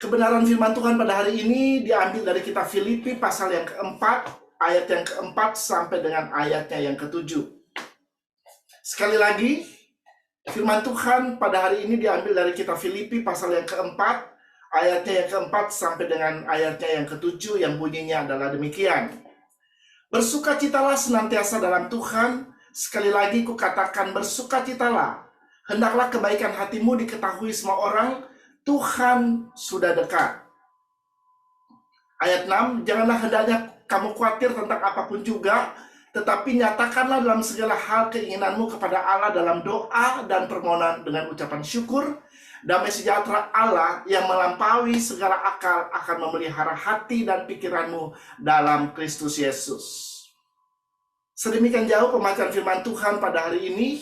Kebenaran firman Tuhan pada hari ini diambil dari kitab Filipi pasal yang keempat, ayat yang keempat sampai dengan ayatnya yang ketujuh. Sekali lagi, firman Tuhan pada hari ini diambil dari kitab Filipi pasal yang keempat, ayatnya yang keempat sampai dengan ayatnya yang ketujuh, yang bunyinya adalah demikian. Bersukacitalah senantiasa dalam Tuhan. Sekali lagi kukatakan bersukacitalah. Hendaklah kebaikan hatimu diketahui semua orang. Tuhan sudah dekat. Ayat 6, janganlah hendaknya kamu khawatir tentang apapun juga, tetapi nyatakanlah dalam segala hal keinginanmu kepada Allah dalam doa dan permohonan dengan ucapan syukur. Damai sejahtera Allah yang melampaui segala akal akan memelihara hati dan pikiranmu dalam Kristus Yesus. Sedemikian jauh pembacaan firman Tuhan pada hari ini.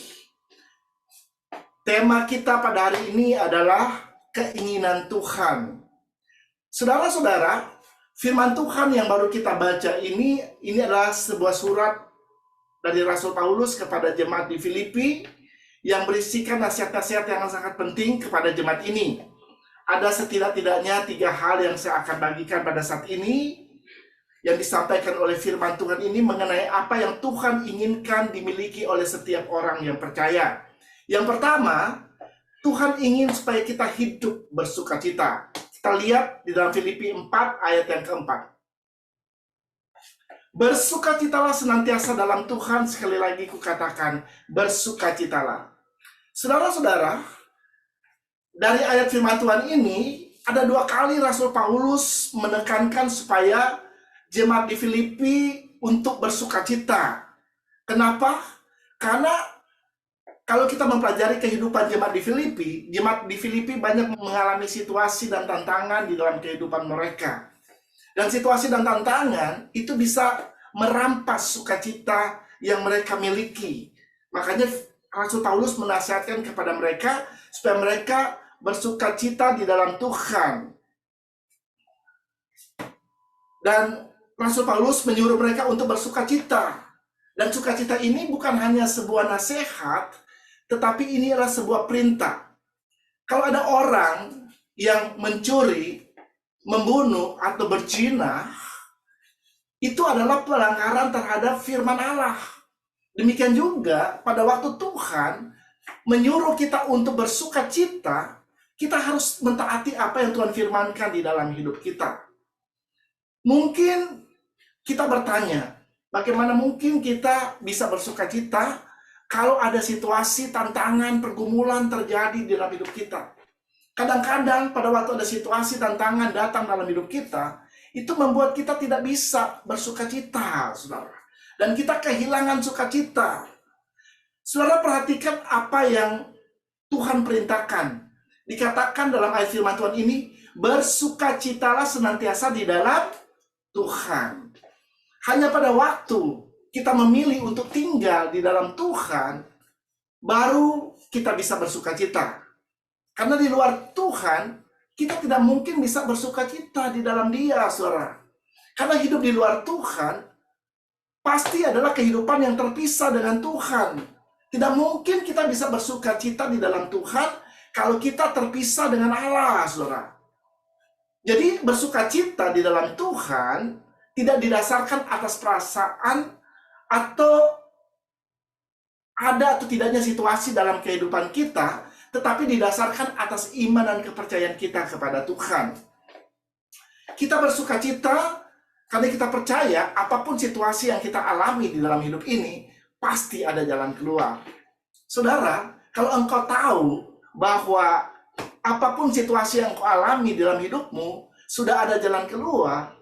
Tema kita pada hari ini adalah keinginan Tuhan. Saudara-saudara, firman Tuhan yang baru kita baca ini adalah sebuah surat dari Rasul Paulus kepada jemaat di Filipi yang berisikan nasihat-nasihat yang sangat penting kepada jemaat ini. Ada setidak-tidaknya 3 hal yang saya akan bagikan pada saat ini yang disampaikan oleh firman Tuhan ini mengenai apa yang Tuhan inginkan dimiliki oleh setiap orang yang percaya. Yang pertama, Tuhan ingin supaya kita hidup bersukacita. Kita lihat di dalam Filipi 4 ayat yang keempat. Bersukacitalah senantiasa dalam Tuhan. Sekali lagi kukatakan, bersukacitalah. Saudara-saudara, dari ayat firman Tuhan ini, ada 2 kali Rasul Paulus menekankan supaya jemaat di Filipi untuk bersukacita. Kenapa? Karena kalau kita mempelajari kehidupan jemaat di Filipi banyak mengalami situasi dan tantangan di dalam kehidupan mereka. Dan situasi dan tantangan itu bisa merampas sukacita yang mereka miliki. Makanya Rasul Paulus menasihatkan kepada mereka supaya mereka bersukacita di dalam Tuhan. Dan Rasul Paulus menyuruh mereka untuk bersukacita. Dan sukacita ini bukan hanya sebuah nasihat, tetapi ini adalah sebuah perintah. Kalau ada orang yang mencuri, membunuh, atau berzina, itu adalah pelanggaran terhadap firman Allah. Demikian juga pada waktu Tuhan menyuruh kita untuk bersukacita, kita harus mentaati apa yang Tuhan firmankan di dalam hidup kita. Mungkin kita bertanya, bagaimana mungkin kita bisa bersukacita kalau ada situasi, tantangan, pergumulan terjadi di dalam hidup kita? Kadang-kadang pada waktu ada situasi, tantangan datang dalam hidup kita, itu membuat kita tidak bisa bersukacita, saudara. Dan kita kehilangan sukacita. Saudara perhatikan apa yang Tuhan perintahkan. Dikatakan dalam ayat firman Tuhan ini, bersukacitalah senantiasa di dalam Tuhan. Hanya pada waktu kita memilih untuk tinggal di dalam Tuhan, baru kita bisa bersukacita. Karena di luar Tuhan, kita tidak mungkin bisa bersukacita di dalam Dia, saudara. Karena hidup di luar Tuhan, pasti adalah kehidupan yang terpisah dengan Tuhan. Tidak mungkin kita bisa bersukacita di dalam Tuhan kalau kita terpisah dengan Allah, saudara. Jadi bersukacita di dalam Tuhan tidak didasarkan atas perasaan atau ada atau tidaknya situasi dalam kehidupan kita, tetapi didasarkan atas iman dan kepercayaan kita kepada Tuhan. Kita bersukacita karena kita percaya apapun situasi yang kita alami di dalam hidup ini, pasti ada jalan keluar. Saudara, kalau engkau tahu bahwa apapun situasi yang engkau alami dalam hidupmu, sudah ada jalan keluar,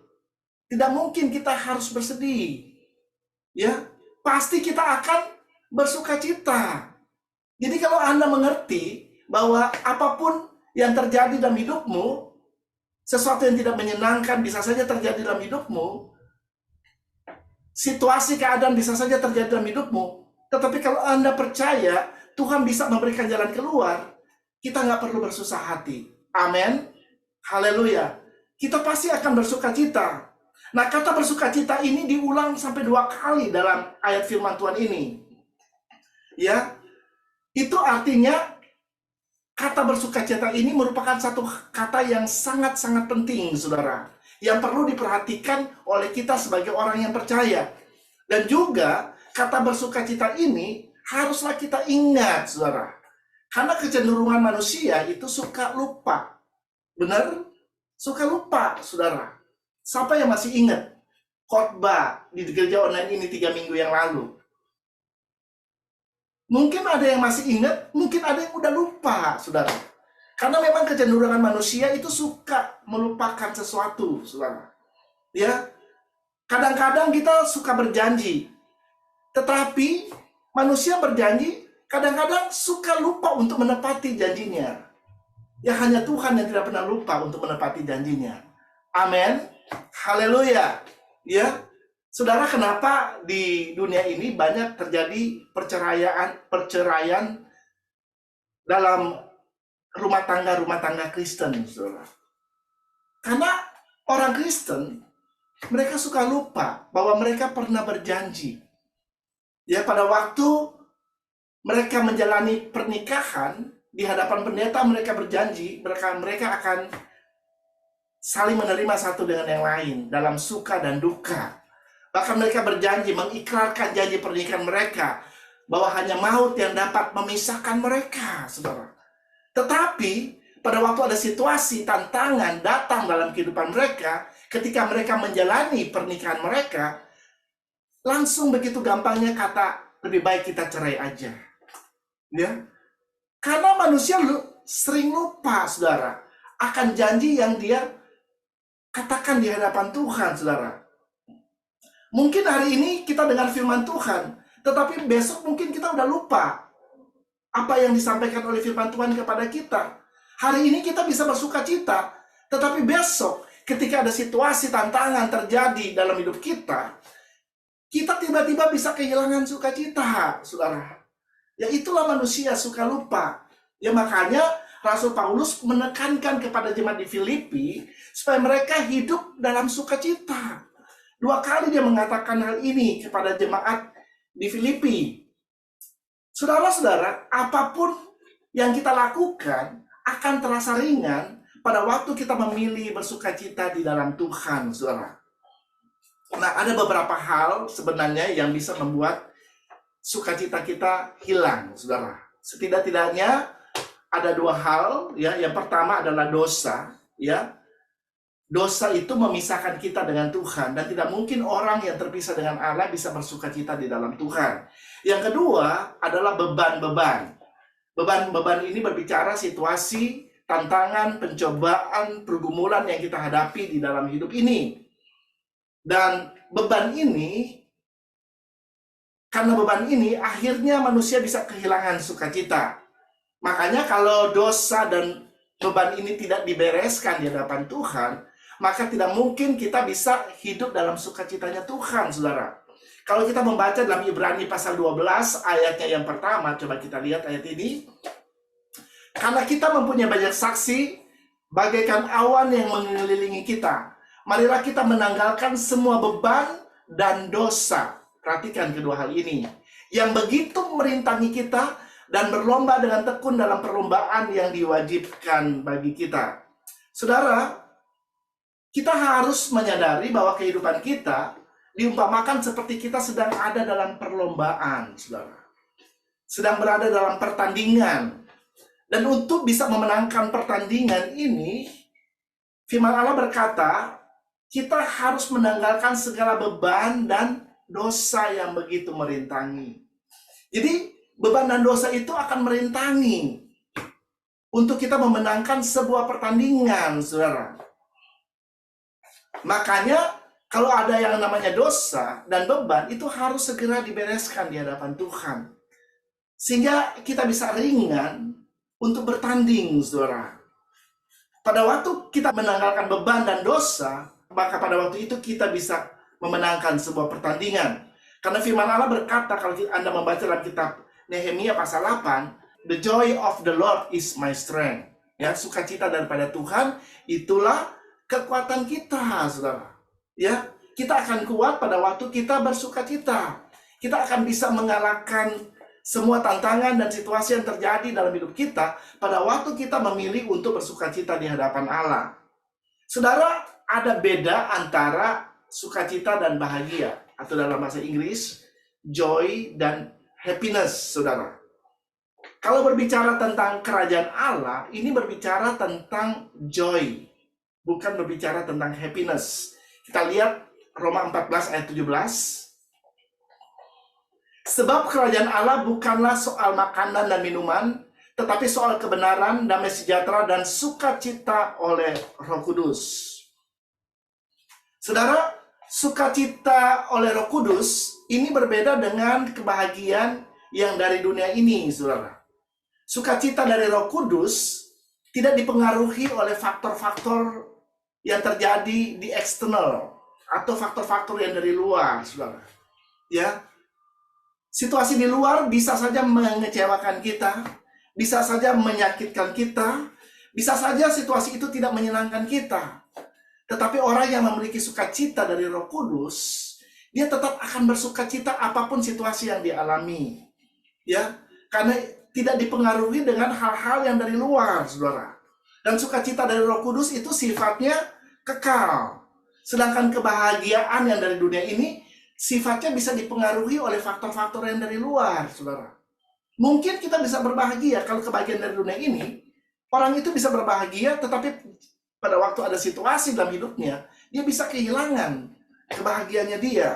tidak mungkin kita harus bersedih. Ya, pasti kita akan bersukacita. Jadi kalau Anda mengerti bahwa apapun yang terjadi dalam hidupmu, sesuatu yang tidak menyenangkan bisa saja terjadi dalam hidupmu, situasi keadaan bisa saja terjadi dalam hidupmu, tetapi kalau Anda percaya Tuhan bisa memberikan jalan keluar, kita nggak perlu bersusah hati. Amin. Haleluya. Kita pasti akan bersukacita. Nah, kata bersukacita ini diulang sampai 2 kali dalam ayat firman Tuhan ini. Ya, itu artinya kata bersukacita ini merupakan satu kata yang sangat-sangat penting, saudara, yang perlu diperhatikan oleh kita sebagai orang yang percaya. Dan juga kata bersukacita ini haruslah kita ingat, saudara, karena kecenderungan manusia itu suka lupa. Benar? Suka lupa, saudara. Siapa yang masih ingat khotbah di gereja online ini 3 minggu yang lalu? Mungkin ada yang masih ingat, mungkin ada yang udah lupa, saudara. Karena memang kecenderungan manusia itu suka melupakan sesuatu, saudara. Ya, kadang-kadang kita suka berjanji, tetapi manusia berjanji kadang-kadang suka lupa untuk menepati janjinya. Ya, hanya Tuhan yang tidak pernah lupa untuk menepati janjinya. Amin. Haleluya. Ya. Saudara, kenapa di dunia ini banyak terjadi perceraian dalam rumah tangga Kristen, saudara? Karena orang Kristen, mereka suka lupa bahwa mereka pernah berjanji. Ya, pada waktu mereka menjalani pernikahan, di hadapan pendeta mereka berjanji, mereka akan saling menerima satu dengan yang lain dalam suka dan duka. Bahkan mereka berjanji, mengikrarkan janji pernikahan mereka, bahwa hanya maut yang dapat memisahkan mereka, saudara. Tetapi, pada waktu ada situasi, tantangan datang dalam kehidupan mereka, ketika mereka menjalani pernikahan mereka, langsung begitu gampangnya kata, lebih baik kita cerai aja. Ya, karena manusia sering lupa, saudara, akan janji yang dia katakan di hadapan Tuhan, saudara. Mungkin hari ini kita dengar firman Tuhan, tetapi besok mungkin kita udah lupa apa yang disampaikan oleh firman Tuhan kepada kita. Hari ini kita bisa bersukacita, tetapi besok ketika ada situasi tantangan terjadi dalam hidup kita, kita tiba-tiba bisa kehilangan sukacita, saudara. Ya, itulah manusia suka lupa. Ya, makanya Rasul Paulus menekankan kepada jemaat di Filipi supaya mereka hidup dalam sukacita. 2 kali dia mengatakan hal ini kepada jemaat di Filipi. Saudara-saudara, apapun yang kita lakukan akan terasa ringan pada waktu kita memilih bersukacita di dalam Tuhan, saudara. Nah, ada beberapa hal sebenarnya yang bisa membuat sukacita kita hilang, saudara. Setidak-tidaknya ada 2 hal, ya. Yang pertama adalah dosa, ya. Dosa itu memisahkan kita dengan Tuhan, dan tidak mungkin orang yang terpisah dengan Allah bisa bersukacita di dalam Tuhan. Yang kedua adalah beban-beban. Beban-beban ini berbicara situasi, tantangan, pencobaan, pergumulan yang kita hadapi di dalam hidup ini. Dan beban ini, karena beban ini, akhirnya manusia bisa kehilangan sukacita. Makanya kalau dosa dan beban ini tidak dibereskan di hadapan Tuhan, maka tidak mungkin kita bisa hidup dalam sukacitanya Tuhan, saudara. Kalau kita membaca dalam Ibrani pasal 12, ayatnya yang pertama, coba kita lihat ayat ini. Karena kita mempunyai banyak saksi, bagaikan awan yang mengelilingi kita, marilah kita menanggalkan semua beban dan dosa. Perhatikan kedua hal ini, yang begitu merintangi kita, dan berlomba dengan tekun dalam perlombaan yang diwajibkan bagi kita. Saudara, kita harus menyadari bahwa kehidupan kita diumpamakan seperti kita sedang ada dalam perlombaan, saudara. Sedang berada dalam pertandingan. Dan untuk bisa memenangkan pertandingan ini, firman Allah berkata, kita harus menanggalkan segala beban dan dosa yang begitu merintangi. Jadi, beban dan dosa itu akan merintangi untuk kita memenangkan sebuah pertandingan, saudara. Makanya kalau ada yang namanya dosa dan beban, itu harus segera dibereskan di hadapan Tuhan, sehingga kita bisa ringan untuk bertanding, saudara. Pada waktu kita menanggalkan beban dan dosa, maka pada waktu itu kita bisa memenangkan sebuah pertandingan. Karena firman Allah berkata, kalau Anda membaca dalam kitab Nehemia pasal 8, the joy of the Lord is my strength. Ya, sukacita daripada Tuhan itulah kekuatan kita, saudara. Ya, kita akan kuat pada waktu kita bersukacita. Kita akan bisa mengalahkan semua tantangan dan situasi yang terjadi dalam hidup kita pada waktu kita memilih untuk bersukacita di hadapan Allah. Saudara, ada beda antara sukacita dan bahagia, atau dalam bahasa Inggris, joy dan happiness, saudara. Kalau berbicara tentang kerajaan Allah, ini berbicara tentang joy, bukan berbicara tentang happiness. Kita lihat Roma 14 ayat 17. Sebab kerajaan Allah bukanlah soal makanan dan minuman, tetapi soal kebenaran, damai sejahtera, dan sukacita oleh Roh Kudus. Saudara, sukacita oleh Roh Kudus ini berbeda dengan kebahagiaan yang dari dunia ini, saudara. Sukacita dari Roh Kudus tidak dipengaruhi oleh faktor-faktor yang terjadi di eksternal atau faktor-faktor yang dari luar, saudara. Ya, situasi di luar bisa saja mengecewakan kita, bisa saja menyakitkan kita, bisa saja situasi itu tidak menyenangkan kita. Tetapi orang yang memiliki sukacita dari Roh Kudus, dia tetap akan bersukacita apapun situasi yang dialami. Ya, karena tidak dipengaruhi dengan hal-hal yang dari luar, saudara. Dan sukacita dari Roh Kudus itu sifatnya kekal. Sedangkan kebahagiaan yang dari dunia ini sifatnya bisa dipengaruhi oleh faktor-faktor yang dari luar, saudara. Mungkin kita bisa berbahagia kalau kebahagiaan dari dunia ini, orang itu bisa berbahagia, tetapi pada waktu ada situasi dalam hidupnya, dia bisa kehilangan kebahagiaannya dia.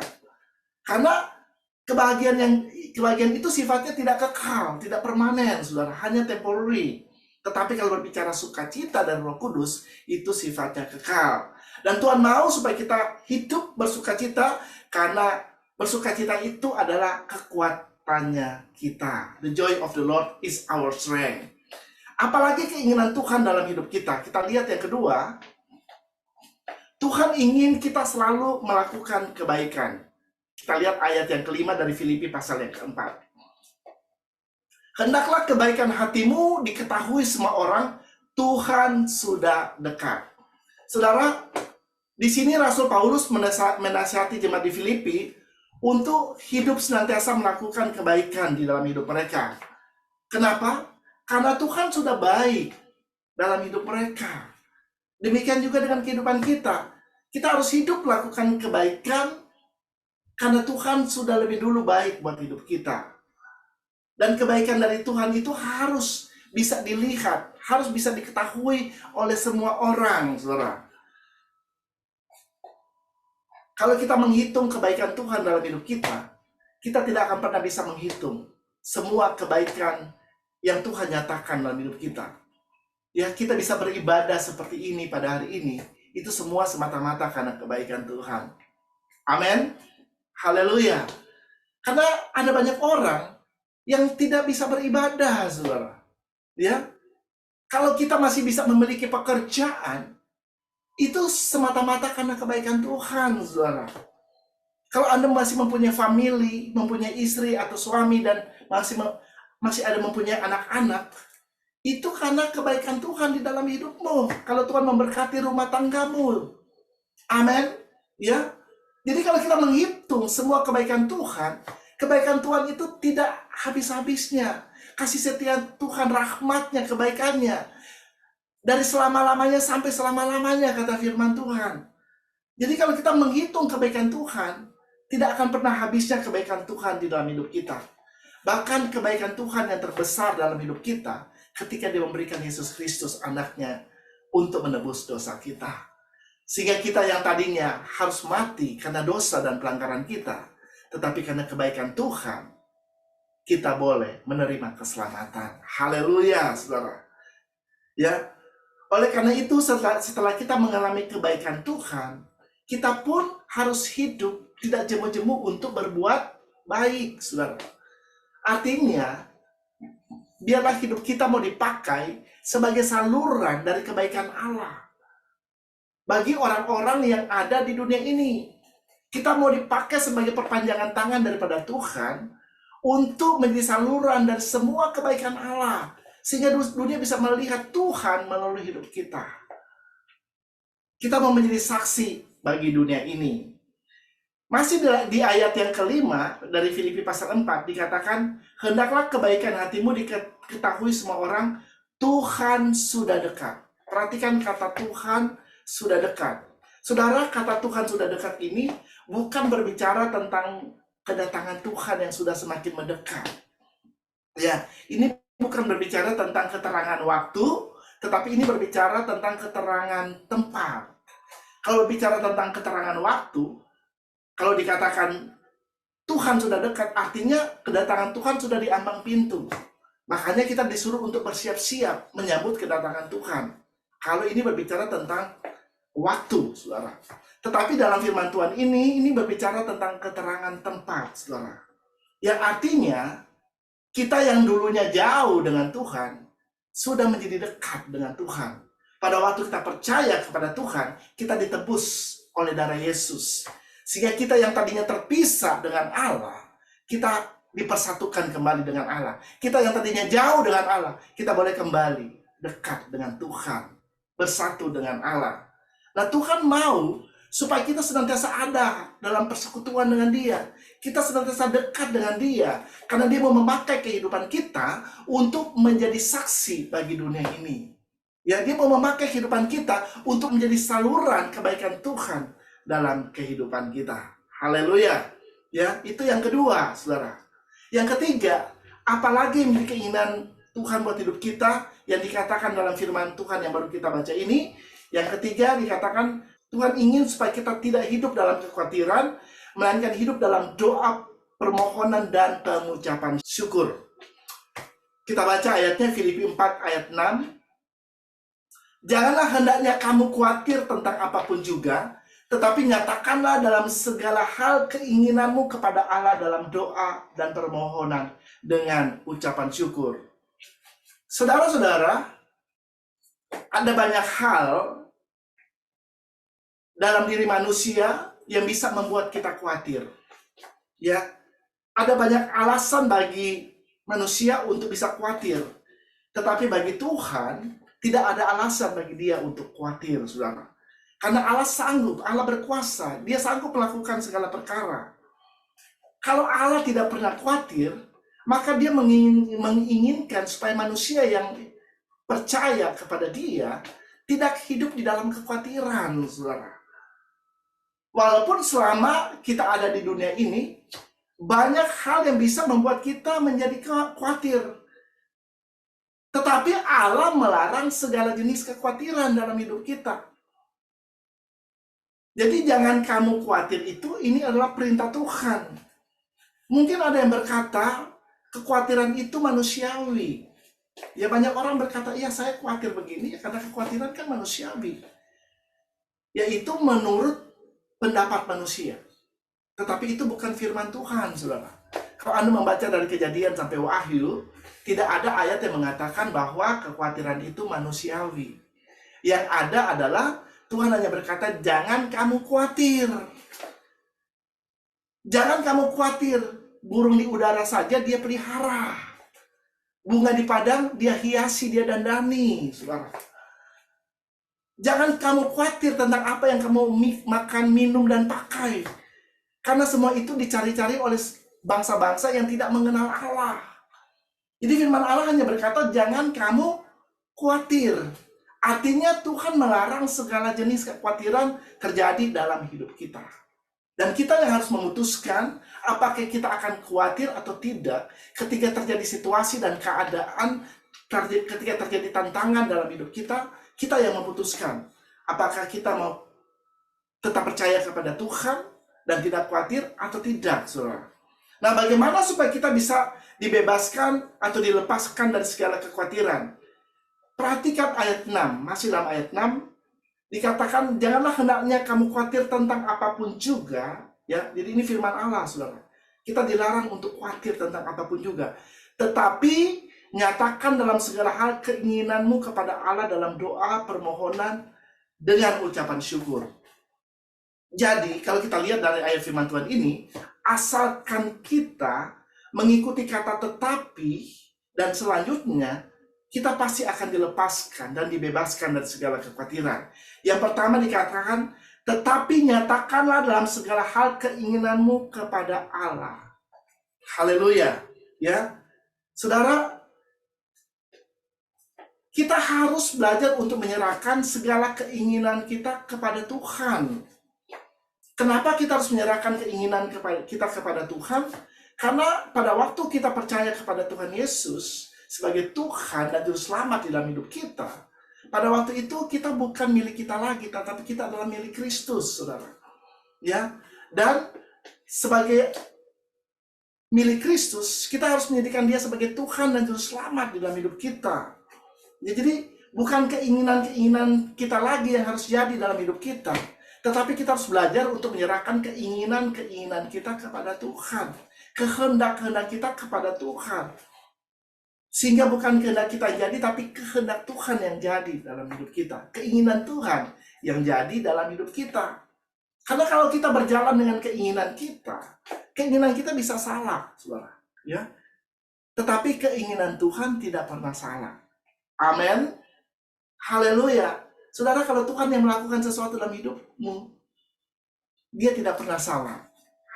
Karena kebahagiaan itu sifatnya tidak kekal, tidak permanen, saudara, hanya temporary. Tetapi kalau berbicara sukacita dan Roh Kudus, itu sifatnya kekal. Dan Tuhan mau supaya kita hidup bersukacita, karena bersukacita itu adalah kekuatannya kita. The joy of the Lord is our strength. Apalagi keinginan Tuhan dalam hidup kita. Kita lihat yang kedua, Tuhan ingin kita selalu melakukan kebaikan. Kita lihat ayat yang kelima dari Filipi pasal yang keempat. Hendaklah kebaikan hatimu diketahui semua orang, Tuhan sudah dekat. Saudara, di sini Rasul Paulus menasihati jemaat di Filipi untuk hidup senantiasa melakukan kebaikan di dalam hidup mereka. Kenapa? Karena Tuhan sudah baik dalam hidup mereka. Demikian juga dengan kehidupan kita. Kita harus hidup melakukan kebaikan karena Tuhan sudah lebih dulu baik buat hidup kita. Dan kebaikan dari Tuhan itu harus bisa dilihat, harus bisa diketahui oleh semua orang, saudara. Kalau kita menghitung kebaikan Tuhan dalam hidup kita, kita tidak akan pernah bisa menghitung semua kebaikan yang Tuhan nyatakan dalam hidup kita. Ya, kita bisa beribadah seperti ini pada hari ini, itu semua semata-mata karena kebaikan Tuhan. Amin. Haleluya. Karena ada banyak orang yang tidak bisa beribadah, saudara. Ya, kalau kita masih bisa memiliki pekerjaan, itu semata-mata karena kebaikan Tuhan, saudara. Kalau Anda masih mempunyai family, mempunyai istri atau suami, dan masih ada mempunyai anak-anak, itu karena kebaikan Tuhan di dalam hidupmu. Kalau Tuhan memberkati rumah tanggamu. Amin. Ya. Jadi kalau kita menghitung semua kebaikan Tuhan itu tidak habis-habisnya. Kasih setia Tuhan, rahmatnya, kebaikannya, dari selama-lamanya sampai selama-lamanya, kata firman Tuhan. Jadi kalau kita menghitung kebaikan Tuhan, tidak akan pernah habisnya kebaikan Tuhan di dalam hidup kita. Bahkan kebaikan Tuhan yang terbesar dalam hidup kita, ketika Dia memberikan Yesus Kristus anaknya untuk menebus dosa kita. Sehingga kita yang tadinya harus mati karena dosa dan pelanggaran kita, tetapi karena kebaikan Tuhan, kita boleh menerima keselamatan. Haleluya, saudara. Ya, oleh karena itu setelah kita mengalami kebaikan Tuhan, kita pun harus hidup tidak jemu-jemu untuk berbuat baik, saudara. Artinya, biarlah hidup kita mau dipakai sebagai saluran dari kebaikan Allah bagi orang-orang yang ada di dunia ini. Kita mau dipakai sebagai perpanjangan tangan daripada Tuhan untuk menjadi saluran dari semua kebaikan Allah, sehingga dunia bisa melihat Tuhan melalui hidup kita. Kita mau menjadi saksi bagi dunia ini. Masih di ayat yang kelima dari Filipi pasal 4 dikatakan, hendaklah kebaikan hatimu diketahui semua orang, Tuhan sudah dekat. Perhatikan kata Tuhan sudah dekat. Saudara, kata Tuhan sudah dekat ini bukan berbicara tentang kedatangan Tuhan yang sudah semakin mendekat. Ya, ini bukan berbicara tentang keterangan waktu, tetapi ini berbicara tentang keterangan tempat. Kalau bicara tentang keterangan waktu, kalau dikatakan Tuhan sudah dekat, artinya kedatangan Tuhan sudah di ambang pintu. Makanya kita disuruh untuk bersiap-siap menyambut kedatangan Tuhan. Kalau ini berbicara tentang waktu, saudara. Tetapi dalam firman Tuhan ini berbicara tentang keterangan tempat, saudara. Yang artinya, kita yang dulunya jauh dengan Tuhan, sudah menjadi dekat dengan Tuhan. Pada waktu kita percaya kepada Tuhan, kita ditebus oleh darah Yesus. Sehingga kita yang tadinya terpisah dengan Allah, kita dipersatukan kembali dengan Allah. Kita yang tadinya jauh dengan Allah, kita boleh kembali dekat dengan Tuhan, bersatu dengan Allah. Nah, Tuhan mau supaya kita senantiasa ada dalam persekutuan dengan Dia. Kita senantiasa dekat dengan Dia, karena Dia mau memakai kehidupan kita untuk menjadi saksi bagi dunia ini. Ya, Dia mau memakai kehidupan kita untuk menjadi saluran kebaikan Tuhan dalam kehidupan kita. Haleluya. Ya, itu yang kedua, saudara. Yang ketiga, apalagi menjadi keinginan Tuhan buat hidup kita yang dikatakan dalam firman Tuhan yang baru kita baca ini. Yang ketiga dikatakan Tuhan ingin supaya kita tidak hidup dalam kekhawatiran, melainkan hidup dalam doa, permohonan, dan pengucapan syukur. Kita baca ayatnya Filipi 4 ayat 6. Janganlah hendaknya kamu khawatir tentang apapun juga, tetapi nyatakanlah dalam segala hal keinginanmu kepada Allah dalam doa dan permohonan dengan ucapan syukur. Saudara-saudara, ada banyak hal dalam diri manusia yang bisa membuat kita khawatir. Ya, ada banyak alasan bagi manusia untuk bisa khawatir. Tetapi bagi Tuhan, tidak ada alasan bagi dia untuk khawatir, saudara. Karena Allah sanggup, Allah berkuasa, Dia sanggup melakukan segala perkara. Kalau Allah tidak pernah khawatir, maka Dia menginginkan supaya manusia yang percaya kepada Dia tidak hidup di dalam kekhawatiran, saudara. Walaupun selama kita ada di dunia ini, banyak hal yang bisa membuat kita menjadi khawatir. Tetapi Allah melarang segala jenis kekhawatiran dalam hidup kita. Jadi jangan kamu khawatir itu, ini adalah perintah Tuhan. Mungkin ada yang berkata, kekhawatiran itu manusiawi. Ya, banyak orang berkata, iya saya khawatir begini, karena kekhawatiran kan manusiawi. Yaitu menurut pendapat manusia. Tetapi itu bukan firman Tuhan, saudara. Kalau Anda membaca dari Kejadian sampai Wahyu, tidak ada ayat yang mengatakan bahwa kekhawatiran itu manusiawi. Yang ada adalah Tuhan hanya berkata, jangan kamu khawatir. Jangan kamu khawatir. Burung di udara saja Dia pelihara. Bunga di padang Dia hiasi, Dia dandani, saudara. Jangan kamu khawatir tentang apa yang kamu makan, minum, dan pakai. Karena semua itu dicari-cari oleh bangsa-bangsa yang tidak mengenal Allah. Jadi firman Allah hanya berkata, jangan kamu khawatir. Artinya Tuhan melarang segala jenis kekhawatiran terjadi dalam hidup kita. Dan kita yang harus memutuskan apakah kita akan khawatir atau tidak ketika terjadi situasi dan keadaan, ketika terjadi tantangan dalam hidup kita, kita yang memutuskan apakah kita mau tetap percaya kepada Tuhan dan tidak khawatir atau tidak, saudara. Nah, bagaimana supaya kita bisa dibebaskan atau dilepaskan dari segala kekhawatiran? Perhatikan ayat 6, masih dalam ayat 6, dikatakan, janganlah hendaknya kamu khawatir tentang apapun juga. Ya, jadi ini firman Allah, saudara. Kita dilarang untuk khawatir tentang apapun juga. Tetapi, nyatakan dalam segala hal keinginanmu kepada Allah dalam doa, permohonan, dengan ucapan syukur. Jadi, kalau kita lihat dari ayat firman Tuhan ini, asalkan kita mengikuti kata tetapi, dan selanjutnya, kita pasti akan dilepaskan dan dibebaskan dari segala kekhawatiran. Yang pertama dikatakan, Tetapi nyatakanlah dalam segala hal keinginanmu kepada Allah. Haleluya. Ya, saudara, kita harus belajar untuk menyerahkan segala keinginan kita kepada Tuhan. Kenapa kita harus menyerahkan keinginan kita kepada Tuhan? Karena pada waktu kita percaya kepada Tuhan Yesus sebagai Tuhan dan Juru Selamat di dalam hidup kita, pada waktu itu kita bukan milik kita lagi, tetapi kita adalah milik Kristus, saudara. Ya, dan sebagai milik Kristus, kita harus menjadikan Dia sebagai Tuhan dan Juru Selamat di dalam hidup kita. Ya, jadi bukan keinginan-keinginan kita lagi yang harus jadi dalam hidup kita, tetapi kita harus belajar untuk menyerahkan keinginan-keinginan kita kepada Tuhan, kehendak-kehendak kita kepada Tuhan, sehingga bukan kehendak kita jadi, tapi kehendak Tuhan yang jadi dalam hidup kita, keinginan Tuhan yang jadi dalam hidup kita. Karena kalau kita berjalan dengan keinginan kita bisa salah, saudara. Ya, tetapi keinginan Tuhan tidak pernah salah. Amin. Haleluya. Saudara, kalau Tuhan yang melakukan sesuatu dalam hidupmu, Dia tidak pernah salah.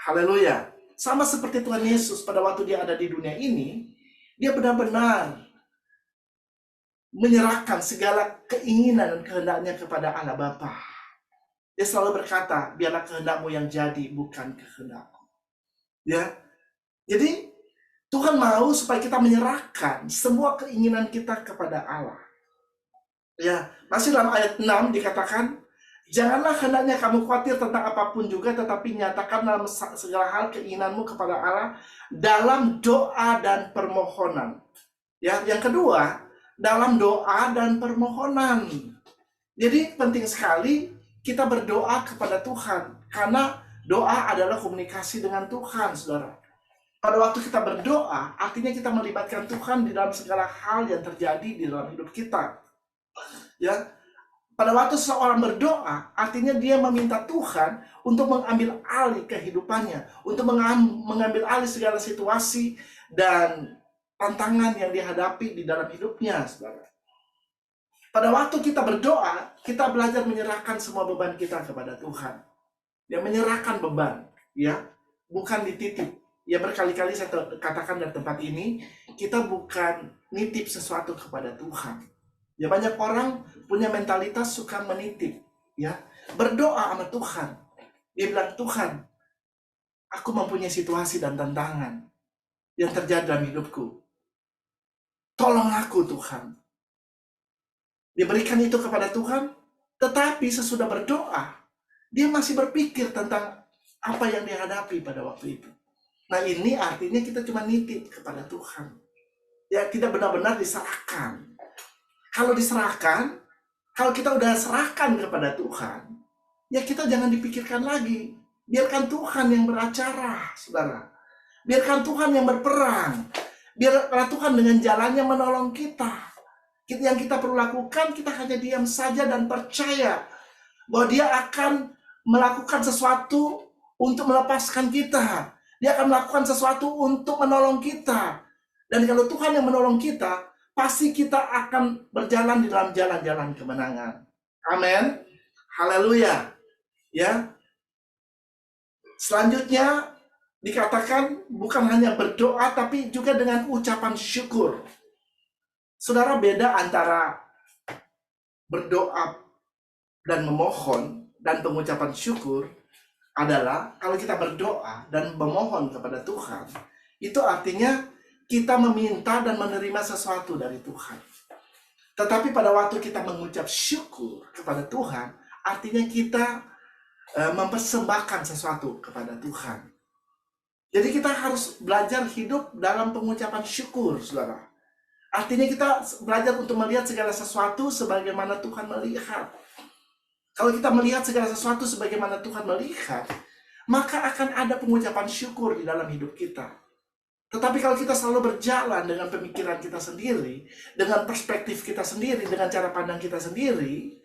Haleluya. Sama seperti Tuhan Yesus pada waktu Dia ada di dunia ini, Dia benar-benar menyerahkan segala keinginan dan kehendaknya kepada Allah Bapa. Dia selalu berkata, biarlah kehendakmu yang jadi, bukan kehendakku. Ya. Jadi Tuhan mau supaya kita menyerahkan semua keinginan kita kepada Allah. Ya, masih dalam ayat 6 dikatakan, janganlah hendaknya kamu khawatir tentang apapun juga, tetapi nyatakan dalam segala hal keinginanmu kepada Allah dalam doa dan permohonan. Ya, yang kedua, dalam doa dan permohonan. Jadi penting sekali kita berdoa kepada Tuhan, karena doa adalah komunikasi dengan Tuhan, saudara. Pada waktu kita berdoa, artinya kita melibatkan Tuhan di dalam segala hal yang terjadi di dalam hidup kita. Ya, pada waktu seseorang berdoa, artinya dia meminta Tuhan untuk mengambil alih kehidupannya, untuk mengambil alih segala situasi dan tantangan yang dihadapi di dalam hidupnya, saudara. Pada waktu kita berdoa, kita belajar menyerahkan semua beban kita kepada Tuhan. Ya, menyerahkan beban, ya, bukan dititip. Ya, berkali-kali saya katakan dari tempat ini, kita bukan nitip sesuatu kepada Tuhan. Ya, banyak orang punya mentalitas suka menitip, ya, berdoa sama Tuhan. Dia bilang, Tuhan, aku mempunyai situasi dan tantangan yang terjadi dalam hidupku. Tolong aku, Tuhan. Dia berikan itu kepada Tuhan, tetapi sesudah berdoa, dia masih berpikir tentang apa yang dihadapi pada waktu itu. Nah, ini artinya kita cuma nitip kepada Tuhan. Ya, tidak benar-benar diserahkan. Kalau diserahkan, kalau kita udah serahkan kepada Tuhan, ya kita jangan dipikirkan lagi. Biarkan Tuhan yang beracara, saudara. Biarkan Tuhan yang berperang. Biarkan Tuhan dengan jalannya menolong kita. Yang kita perlu lakukan, kita hanya diam saja dan percaya bahwa Dia akan melakukan sesuatu untuk melepaskan kita. Dia akan melakukan sesuatu untuk menolong kita. Dan kalau Tuhan yang menolong kita, pasti kita akan berjalan di dalam jalan-jalan kemenangan. Amin. Haleluya. Ya. Selanjutnya dikatakan bukan hanya berdoa, tapi juga dengan ucapan syukur. Saudara, beda antara berdoa dan memohon dan pengucapan syukur adalah kalau kita berdoa dan memohon kepada Tuhan, itu artinya kita meminta dan menerima sesuatu dari Tuhan. Tetapi pada waktu kita mengucap syukur kepada Tuhan, artinya kita mempersembahkan sesuatu kepada Tuhan. Jadi kita harus belajar hidup dalam pengucapan syukur, saudara. Artinya kita belajar untuk melihat segala sesuatu sebagaimana Tuhan melihat. Kalau kita melihat segala sesuatu sebagaimana Tuhan melihat, maka akan ada pengucapan syukur di dalam hidup kita. Tetapi kalau kita selalu berjalan dengan pemikiran kita sendiri, dengan perspektif kita sendiri, dengan cara pandang kita sendiri,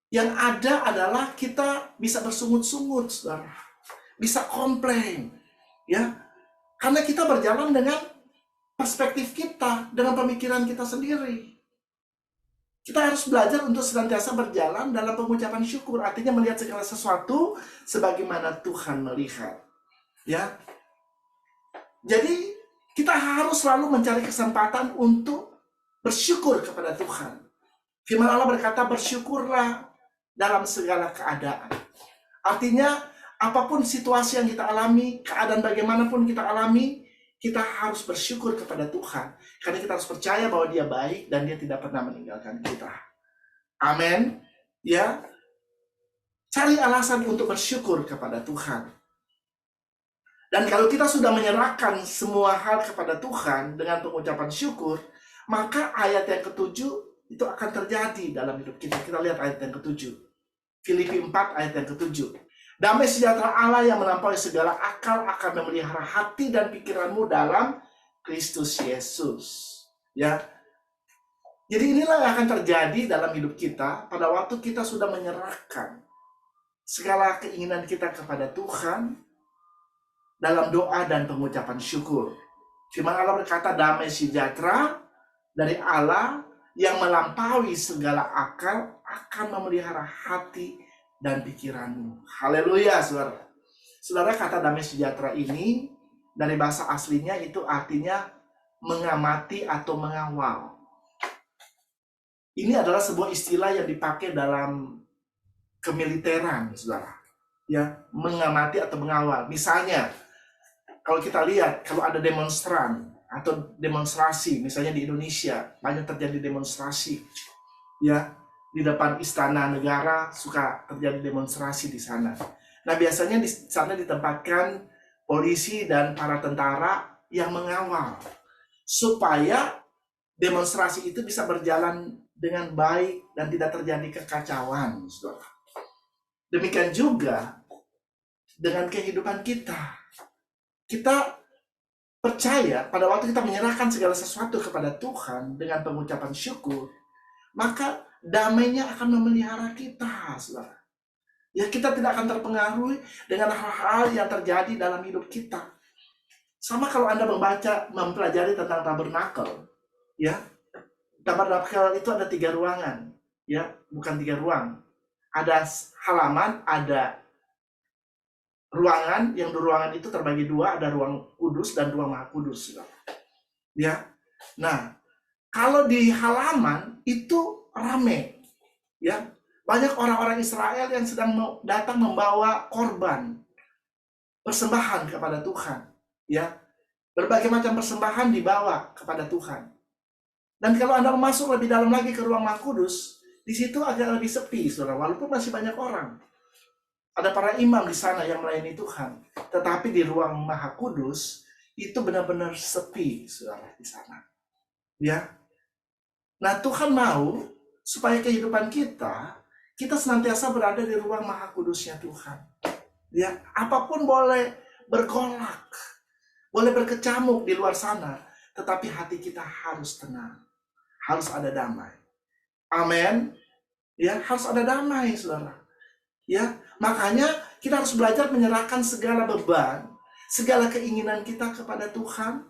yang ada adalah kita bisa bersungut-sungut, saudara. Bisa komplain, ya. Karena kita berjalan dengan perspektif kita, dengan pemikiran kita sendiri. Kita harus belajar untuk senantiasa berjalan dalam pengucapan syukur, artinya melihat segala sesuatu sebagaimana Tuhan melihat. Ya, jadi kita harus selalu mencari kesempatan untuk bersyukur kepada Tuhan. Firman Allah berkata, bersyukurlah dalam segala keadaan. Artinya, apapun situasi yang kita alami, keadaan bagaimanapun kita alami, kita harus bersyukur kepada Tuhan. Karena kita harus percaya bahwa Dia baik dan Dia tidak pernah meninggalkan kita. Amin. Ya, cari alasan untuk bersyukur kepada Tuhan. Dan kalau kita sudah menyerahkan semua hal kepada Tuhan dengan pengucapan syukur, maka ayat yang ketujuh itu akan terjadi dalam hidup kita. Kita lihat ayat yang ketujuh. Filipi 4 ayat yang ketujuh. Damai sejahtera Allah yang melampaui segala akal akan memelihara hati dan pikiranmu dalam Kristus Yesus. Ya. Jadi inilah yang akan terjadi dalam hidup kita pada waktu kita sudah menyerahkan segala keinginan kita kepada Tuhan dalam doa dan pengucapan syukur. Firman Allah berkata, damai sejahtera dari Allah yang melampaui segala akal akan memelihara hati dan pikiranmu. Haleluya, saudara. Saudara, kata damai sejahtera ini dari bahasa aslinya itu artinya mengamati atau mengawal. Ini adalah sebuah istilah yang dipakai dalam kemiliteran, saudara. Ya, mengamati atau mengawal. Misalnya, kalau kita lihat, kalau ada demonstran atau demonstrasi, misalnya di Indonesia, banyak terjadi demonstrasi. Ya, di depan istana negara suka terjadi demonstrasi di sana. Nah, biasanya di sana ditempatkan polisi dan para tentara yang mengawal supaya demonstrasi itu bisa berjalan dengan baik dan tidak terjadi kekacauan, saudara. Demikian juga dengan kehidupan kita. Kita percaya pada waktu kita menyerahkan segala sesuatu kepada Tuhan dengan pengucapan syukur, maka damainya akan memelihara kita, saudara. Ya, kita tidak akan terpengaruhi dengan hal-hal yang terjadi dalam hidup kita. Sama kalau Anda mempelajari tentang tabernakel, ya. Tabernakel itu ada 3 ruangan, ya, bukan 3 ruang. Ada halaman, ada ruangan, yang ruangan itu terbagi 2, ada ruang kudus dan ruang maha kudus. Ya. Nah, kalau di halaman itu rame. Ya. Banyak orang-orang Israel yang sedang datang membawa korban, persembahan kepada Tuhan. Ya. Berbagai macam persembahan dibawa kepada Tuhan. Dan kalau Anda masuk lebih dalam lagi ke ruang maha kudus, di situ agak lebih sepi, saudara, walaupun masih banyak orang. Ada para imam di sana yang melayani Tuhan. Tetapi di ruang maha kudus, itu benar-benar sepi, saudara, di sana. Ya. Nah, Tuhan mau supaya kehidupan kita senantiasa berada di ruang maha kudusnya Tuhan. Ya, apapun boleh bergolak, boleh berkecamuk di luar sana, tetapi hati kita harus tenang. Harus ada damai. Amin. Ya, harus ada damai, saudara. Ya, makanya kita harus belajar menyerahkan segala beban, segala keinginan kita kepada Tuhan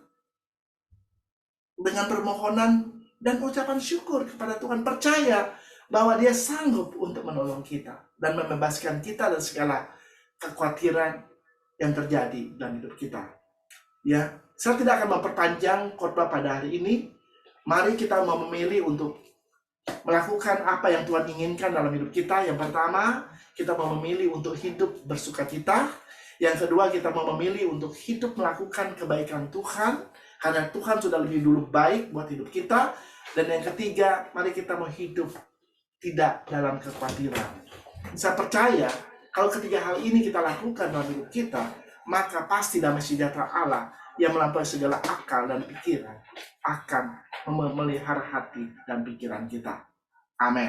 dengan permohonan dan ucapan syukur kepada Tuhan. Percaya bahwa Dia sanggup untuk menolong kita dan membebaskan kita dari segala kekhawatiran yang terjadi dalam hidup kita. Ya, saya tidak akan memperpanjang khotbah pada hari ini. Mari kita mau memilih untuk melakukan apa yang Tuhan inginkan dalam hidup kita. Yang pertama, kita mau memilih untuk hidup bersukacita. Yang kedua, kita mau memilih untuk hidup melakukan kebaikan Tuhan, karena Tuhan sudah lebih dulu baik buat hidup kita. Dan yang ketiga, mari kita mau hidup tidak dalam kekhawatiran. Saya percaya, kalau ketiga hal ini kita lakukan dalam hidup kita, maka pasti damai sejahtera Allah yang melampaui segala akal dan pikiran akan memelihara hati dan pikiran kita. Amin.